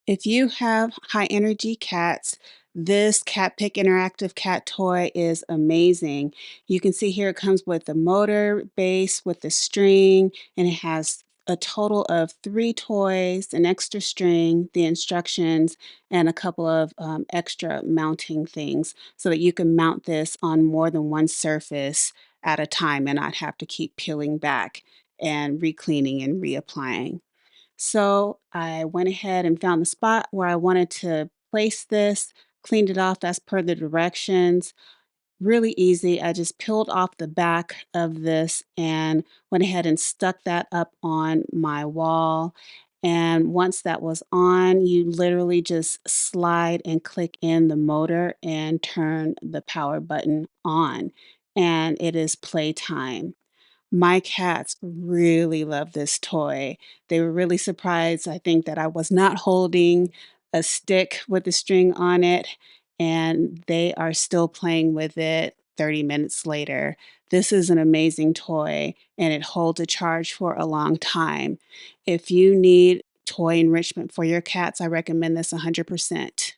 If you have high energy cats, this Cat Pick interactive cat toy is amazing. You can see here it comes with the motor base with the string, and it has a total of three toys, an extra string, the instructions, and a couple of extra mounting things so that you can mount this on more than one surface at a time and not have to keep peeling back and re-cleaning and reapplying. So I went ahead and found the spot where I wanted to place this, cleaned it off as per the directions. Really easy. I just peeled off the back of this and went ahead and stuck that up on my wall. And once that was on, you literally just slide and click in the motor and turn the power button on. And it is playtime. My cats really love this toy. They were really surprised, I think, that I was not holding a stick with a string on it, and they are still playing with it 30 minutes later. This is an amazing toy, and it holds a charge for a long time. If you need toy enrichment for your cats, I recommend this 100%.